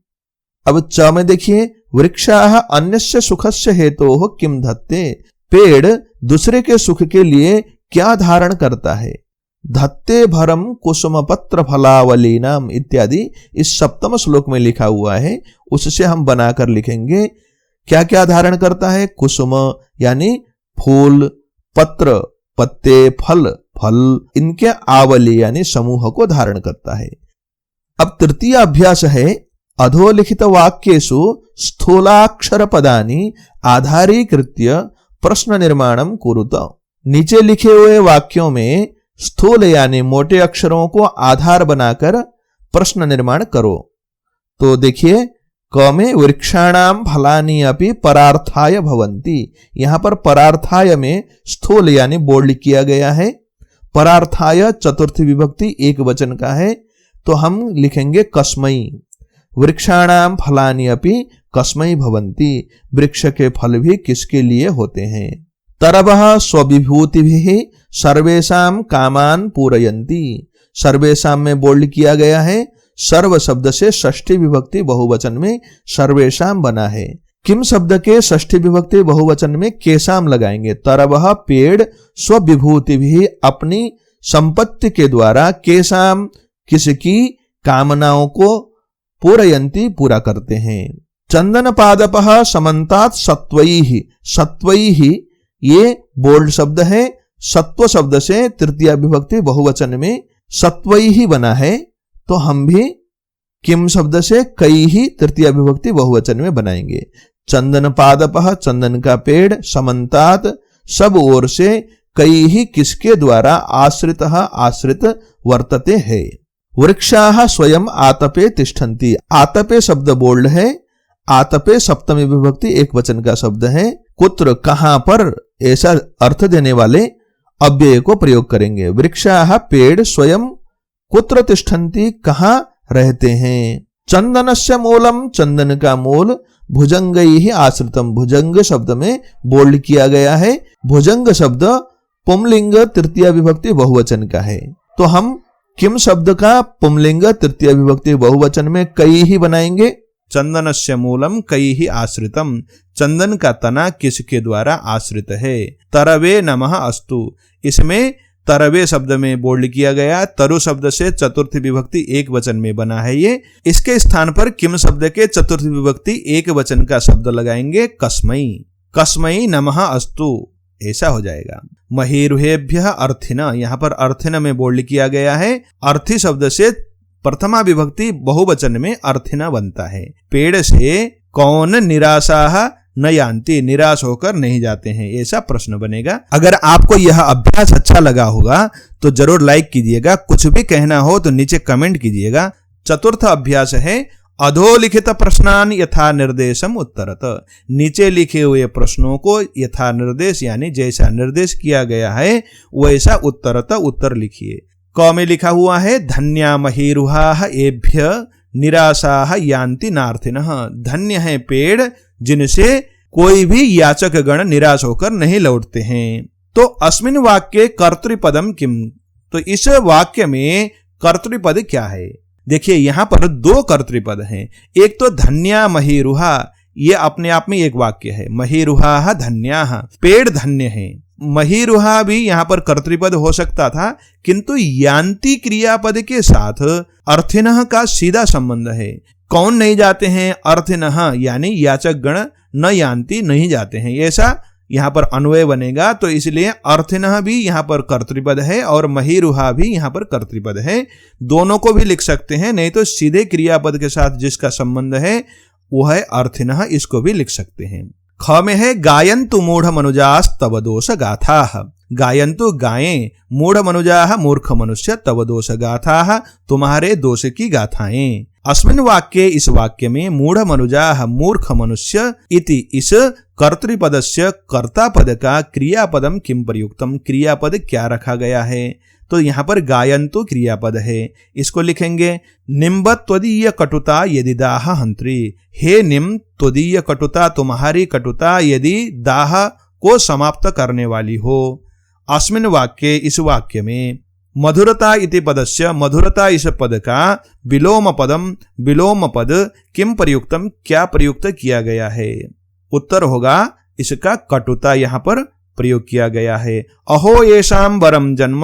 अब च में देखिए वृक्षाः अन्यस्य सुखस्य हेतोः किम धत्ते। पेड़ दूसरे के सुख के लिए क्या धारण करता है। धत्ते भरम कुसुम पत्र फलावलीनाम इत्यादि इस सप्तम श्लोक में लिखा हुआ है, उससे हम बनाकर लिखेंगे क्या क्या धारण करता है। कुसुम यानी फूल, पत्र पत्ते, फल फल, इनके आवली यानी समूह को धारण करता है। अब तृतीय अभ्यास है अधोलिखित वाक्येषु स्थूलाक्षर पदानि आधारीकृत्य प्रश्न निर्माणम कुरुत। नीचे लिखे हुए वाक्यों में स्थूल यानी मोटे अक्षरों को आधार बनाकर प्रश्न निर्माण करो। तो देखिए क में वृक्षाणाम फलानि अपि परार्थाय भवन्ति। यहां पर परार्थाय में स्थूल यानी बोल्ड किया गया है। परार्थाय चतुर्थी विभक्ति एक वचन का है, तो हम लिखेंगे कस्मै। वृक्षाणाम फलानि अपि कस्मै भवन्ति। वृक्ष के फल भी किसके लिए होते हैं। तरवः स्वविभूतिभिः सर्वेषां कामान् पूरयन्ति। सर्वेषां में बोल्ड किया गया है। सर्व शब्द से षष्ठी विभक्ति बहुवचन में सर्वेषां बना है। किम शब्द के षष्ठी विभक्ति बहुवचन में केशाम लगाएंगे। तरवः पेड़ स्वविभूति भी अपनी संपत्ति के द्वारा केशाम किसकी कामनाओं को पूरयन्ति पूरा करते हैं। चंदन पादपः समन्तात् सत्वैः। सत्वैः ये बोल्ड शब्द है। सत्व शब्द से तृतीय विभक्ति बहुवचन में सत्वैः बना है, तो हम भी किम शब्द से कई ही तृतीय विभक्ति बहुवचन में बनाएंगे। चंदन पादपः चंदन का पेड़, समन्तात सब ओर से, कई ही किसके द्वारा, आश्रितः आश्रित, वर्तते है। वृक्षाः स्वयं आतपे तिष्ठन्ति। आतपे शब्द बोल्ड है। आतपे सप्तमी विभक्ति एक वचन का शब्द है। कुत्र कहां पर ऐसा अर्थ देने वाले अव्यय को प्रयोग करेंगे। वृक्षाः पेड़, स्वयं कुत्र तिष्ठन्ति कहां रहते हैं। चंदनस्य मूलम चंदन का मूल, भुजंगैः आश्रितम। भुजंग शब्द में बोल्ड किया गया है। भुजंग शब्द पुंलिंग तृतीय विभक्ति बहुवचन का है, तो हम किम शब्द का पुंलिंग तृतीय विभक्ति बहुवचन में कई ही बनाएंगे। चंदनस्य मूलम कई ही आश्रितम। चंदन का तना किसके द्वारा आश्रित है। तरवे नमः अस्तु। इसमें तरवे शब्द में बोल्ड किया गया। तरु शब्द से चतुर्थी विभक्ति एक वचन में बना है ये। इसके स्थान पर किम शब्द के चतुर्थी विभक्ति एक वचन का शब्द लगाएंगे कस्मै। कस्मै नमः अस्तु, ऐसा हो जाएगा। महीरुहेभ्यः अर्थिन। यहाँ पर अर्थिन में बोल्ड किया गया है। अर्थी शब्द से प्रथमा विभक्ति बहुवचन में अर्थिन बनता है। पेड़ से कौन निराशाः न यान्ति। निराश होकर नहीं जाते हैं, ऐसा प्रश्न बनेगा। अगर आपको यह अभ्यास अच्छा लगा होगा तो जरूर लाइक कीजिएगा। कुछ भी कहना हो तो नीचे कमेंट कीजिएगा। चतुर्थ अभ्यास है अधोलिखित प्रश्नान यथा निर्देशम उत्तरत। नीचे लिखे हुए प्रश्नों को यथा निर्देश यानी जैसा निर्देश किया गया है वैसा उत्तरत उत्तर लिखिए। क में लिखा हुआ है धन्या महीरुहाः एभ्य निराशाः यान्ति नार्थिनः। धन्य है पेड़ जिनसे कोई भी याचक गण निराश होकर नहीं लौटते हैं। तो अस्मिन् वाक्ये कर्तृपदम किम। तो इस वाक्य में कर्तृपद क्या है। देखिए यहां पर दो कर्तृपद हैं। एक तो धन्या महीरुहा, ये अपने आप में एक वाक्य है। महीरुहा धन्याः, पेड़ धन्य है। महीरुहा भी यहां पर कर्तृपद हो सकता था, किंतु यान्ति क्रियापद के साथ अर्थिनः का सीधा संबंध है। कौन नहीं जाते हैं, अर्थिनः यानी याचक गण, न यान्ति नहीं जाते हैं, ऐसा यहां पर अन्वय बनेगा। तो इसलिए अर्थिनः भी यहां पर कर्तृपद है और महीरुहा भी यहां पर कर्तृपद है। दोनों को भी लिख सकते हैं, नहीं तो सीधे क्रियापद के साथ जिसका संबंध है वह है अर्थिनः, इसको भी लिख सकते हैं। ख में है गायन्तु मूढ़ मनुजास् तव दोष गाथाः। गायन्तु गाएं, मूढ़ मनुजाः मूर्ख मनुष्य, तव दोष गाथाः तुम्हारे दोष की गाथाएं। अस्मिन् वाक्ये इस वाक्य में मूढ़ मनुजाः मूर्ख मनुष्य इति इस कर्तृपदस्य कर्तापद का क्रियापदम किम प्रयुक्तम, क्रियापद क्या रखा गया है। तो यहाँ पर गायन्तु क्रियापद है, इसको लिखेंगे निम्ब त्वदीय कटुता यदि दाह हंत्री। हे निम्ब त्वदीय कटुता, तुम्हारी कटुता यदि दाह को समाप्त करने वाली हो। अस्मिन् वाक्ये इस वाक्य में मधुरता इति पदस्य, मधुरता इस पद का विलोम पदम, विलोम पद किम प्रयुक्तम, क्या प्रयुक्त किया गया है। उत्तर होगा इसका कटुता यहाँ पर प्रयोग किया गया है। अहो येषां वरम जन्म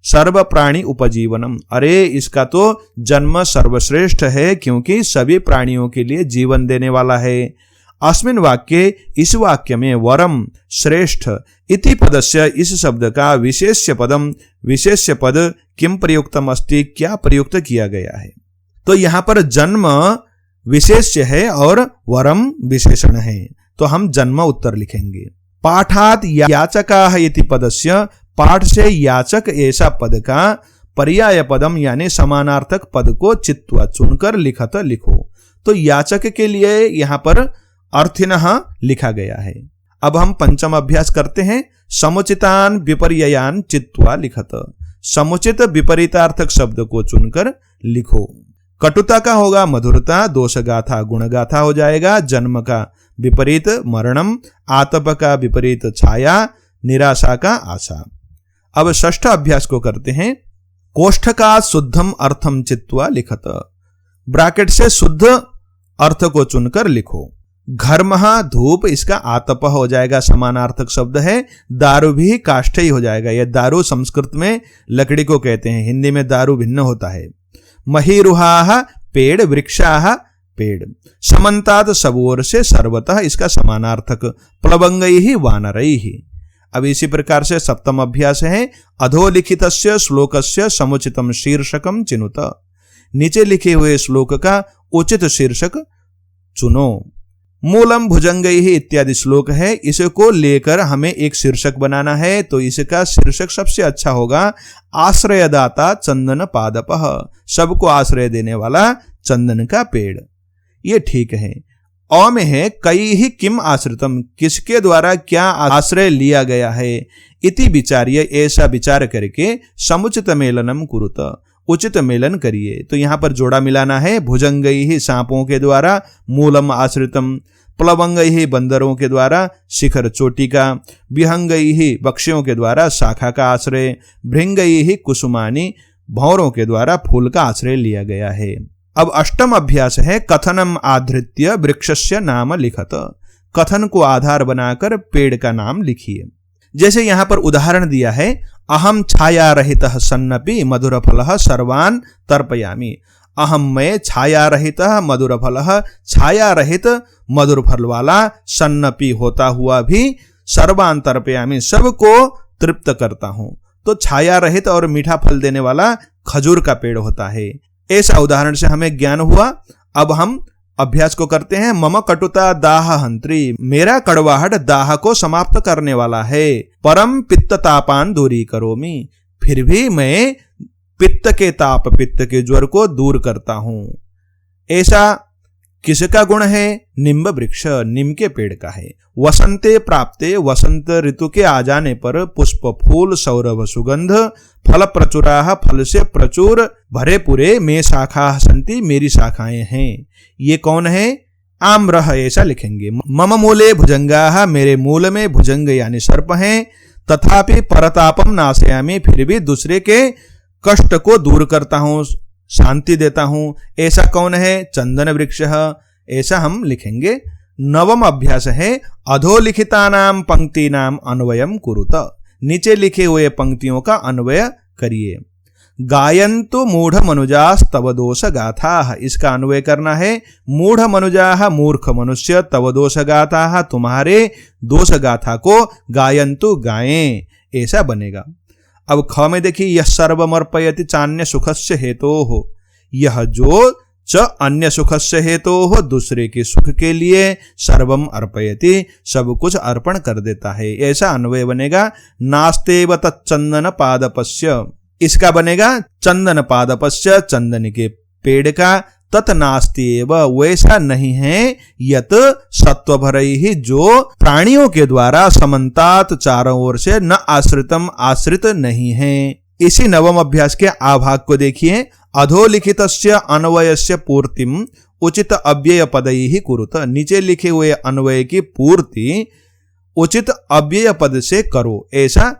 सर्व प्राणी उपजीवनम। अरे इसका तो जन्म सर्वश्रेष्ठ है, क्योंकि सभी प्राणियों के लिए जीवन देने वाला है। अस्मिन् वाक्ये इस वाक्य में वरम श्रेष्ठ इति पदस्य, इस शब्द का विशेष्य पदम, विशेष्य पद किम प्रयुक्तम अस्ति, क्या प्रयुक्त किया गया है। तो यहाँ पर जन्म विशेष्य है और वरम विशेषण है, तो हम जन्म उत्तर लिखेंगे। पाठात् याचकाः इति पदस्य, पाठ से याचक ऐसा पद का पर्याय पदम यानी समानार्थक पद को चित्वा चुनकर लिखत लिखो। तो याचक के लिए यहां पर अर्थिनः लिखा गया है। अब हम पंचम अभ्यास करते हैं। समुचितान विपर्ययान चित्वा लिखत। समुचित विपरीतार्थक शब्द को चुनकर लिखो। कटुता का होगा मधुरता, दोष गाथा गुण गाथा हो जाएगा, जन्म का विपरीत मरणम, आतप का विपरीत छाया, निराशा का आशा। अब षष्ठ अभ्यास को करते हैं। कोष्ठ का शुद्धम अर्थम चित्वा लिखत। ब्रैकेट से शुद्ध अर्थ को चुनकर लिखो। घर्मः धूप, इसका आतप हो जाएगा, समानार्थक शब्द है। दारू भी काष्ठ ही हो जाएगा। यह दारू संस्कृत में लकड़ी को कहते हैं, हिंदी में दारू भिन्न होता है। महीरुहाः पेड़, वृक्षाः पेड़। समन्तात् सब ओर से, सर्वतः इसका समानार्थक। प्लवंगैः वानरैः। अब इसी प्रकार से सप्तम अभ्यास है। अधोलिखितस्य श्लोकस्य समुचितम शीर्षकम चिनुत। नीचे लिखे हुए श्लोक का उचित शीर्षक चुनो। मूलम भुजंगैः इत्यादि श्लोक है, इसको लेकर हमें एक शीर्षक बनाना है। तो इसका शीर्षक सबसे अच्छा होगा आश्रयदाता चंदन पादपः। सबको आश्रय देने वाला चंदन का पेड़। ये ठीक है। अ में है कई ही किम आश्रितम, किसके द्वारा क्या आश्रय लिया गया है। इति विचार्य, ऐसा विचार करके समुचित मेलनम कुरुत, उचित मेलन करिए। तो यहां पर जोड़ा मिलाना है। भुजंगैः सांपों के द्वारा, मूलम आश्रितम, प्लवंगैः बंदरों के द्वारा, शिखर चोटी का, विहंगैः पक्षियों के द्वारा शाखा का आश्रय, भृंगैः कुसुमानी भौरों के द्वारा फूल का आश्रय लिया गया है। अब अष्टम अभ्यास है। कथनम आधृत्य वृक्षस्य नाम लिखत। कथन को आधार बनाकर पेड़ का नाम लिखिए। जैसे यहां पर उदाहरण दिया है, अहम छाया रहितः सन्नपि मधुरफलः सर्वान् तर्पयामि। अहम मैं छाया रहितः मधुरफलः, छाया रहित मधुर फल वाला, सन्नपि होता हुआ भी, सर्वान् तर्पयामि सबको तृप्त करता हूं। तो छाया रहित और मीठा फल देने वाला खजूर का पेड़ होता है। ऐसा उदाहरण से हमें ज्ञान हुआ। अब हम अभ्यास को करते हैं। मम कटुता दाह हंत्री, मेरा कड़वाहट दाह को समाप्त करने वाला है। परम पित्त तापान दूरी करोमि, फिर भी मैं पित्त के ताप, पित्त के ज्वर को दूर करता हूं। ऐसा किसका गुण है? निम्ब वृक्ष, नीम के पेड़ का है। वसंते प्राप्ते, वसंत ऋतु के आ जाने पर, पुष्प फूल सौरभ सुगंध, फल प्रचुराः, फल से प्रचुर भरे पूरे, में शाखाः सन्ति, मेरी शाखाएं हैं। ये कौन है? आम्रः, ऐसा लिखेंगे। मम मूले भुजंगाः, मेरे मूल में भुजंग यानी सर्प हैं। तथापि परतापम नाशयामि, फिर भी दूसरे के कष्ट को दूर करता हूं, शांति देता हूं। ऐसा कौन है? चंदन वृक्ष। ऐसा हम लिखेंगे। नवम अभ्यास है। अधोलिखितानाम पंक्तिनाम अन्वयम कुरुत। नीचे लिखे हुए पंक्तियों का अन्वय करिए। गायन्तु मूढ़ मनुजास्तव दोष गाथा, इसका अन्वय करना है। मूढ़ मनुजाः, मूर्ख मनुष्य, तव दोष गाथा, तुम्हारे दोष गाथा को गायन्तु गाएं, ऐसा बनेगा। अब ख में देखिए, यह सर्वमर्पयति चान्य सुखस्य हेतोः, यह जो च अन्य सुखस्य हेतोः, दूसरे के सुख के लिए, सर्वम अर्पयति, सब कुछ अर्पण कर देता है, ऐसा अन्वय बनेगा। नास्तेव तच्चंदन पादपस्य, इसका बनेगा चंदन पादपस्य, चंदन के पेड़ का। तत् नास्ति एव, वैसा नहीं है। यत सत्वभरैः, जो प्राणियों के द्वारा, समन्तात चारों ओर से, न आश्रितम, आश्रित नहीं है। इसी नवम अभ्यास के आभाग को देखिए। अधोलिखितस्य अन्वयस्य पूर्तिम उचित अव्यय पदैः कुरुत, नीचे लिखे हुए अन्वय की पूर्ति उचित अव्यय पद से करो, ऐसा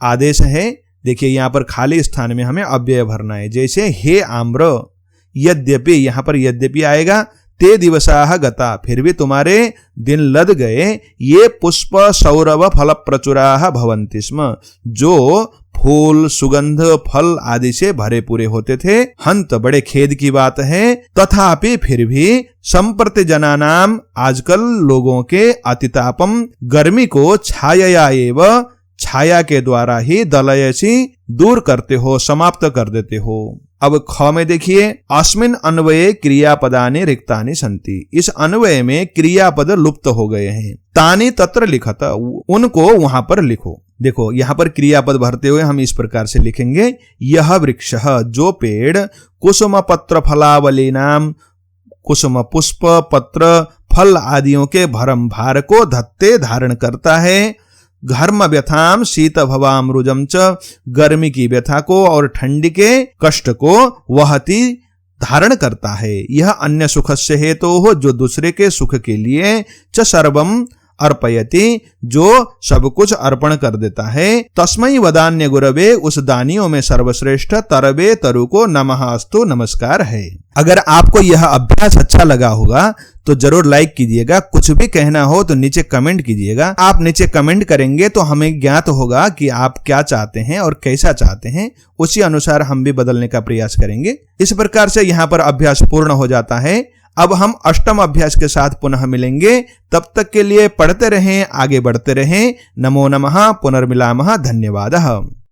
आदेश है। देखिए यहां पर खाली स्थान में हमें अव्यय भरना है। जैसे हे आम्र, यद्यपि, यहां पर यद्यपि आएगा। ते दिवसाः गता, फिर भी तुम्हारे दिन लद गए। ये पुष्प सौरभ फल प्रचुराः भवन्ति स्म, जो फूल सुगंध फल आदि से भरे पूरे होते थे। हंत, बड़े खेद की बात है। तथापि, फिर भी, संप्रति जनानाम, आजकल लोगों के, अतितापम, गर्मी को, छाया एव, छाया के द्वारा ही, दलयसी, दूर करते हो, समाप्त कर देते हो। अब ख में देखिए। अस्मिन् अन्वये क्रियापदानि रिक्तानि सन्ति, इस अन्वय में क्रियापद लुप्त हो गए हैं। तानि तत्र लिखत, उनको वहां पर लिखो। देखो यहां पर क्रियापद भरते हुए हम इस प्रकार से लिखेंगे। यह वृक्ष, जो पेड़, कुसुम पत्र फलावली नाम, कुसुम पुष्प पत्र फल आदियों के भरम भार को धत्ते धारण करता है। घर्म व्यथाम शीत भवामृजम च, गर्मी की व्यथा को और ठंडी के कष्ट को वहति धारण करता है। यह अन्य सुखस्य हेतु हो, जो दूसरे के सुख के लिए, च सर्वम अर्पयति, जो सब कुछ अर्पण कर देता है। तस्मै वदान्य गुरवे, उस दानियों में सर्वश्रेष्ठ तरवे तरु को नमः अस्तु नमस्कार है। अगर आपको यह अभ्यास अच्छा लगा होगा तो जरूर लाइक कीजिएगा। कुछ भी कहना हो तो नीचे कमेंट कीजिएगा। आप नीचे कमेंट करेंगे तो हमें ज्ञात होगा कि आप क्या चाहते हैं और कैसा चाहते हैं, उसी अनुसार हम भी बदलने का प्रयास करेंगे। इस प्रकार से यहाँ पर अभ्यास पूर्ण हो जाता है। अब हम अष्टम अभ्यास के साथ पुनः मिलेंगे। तब तक के लिए पढ़ते रहें, आगे बढ़ते रहें। नमो नमः, पुनर्मिलामः, धन्यवादः।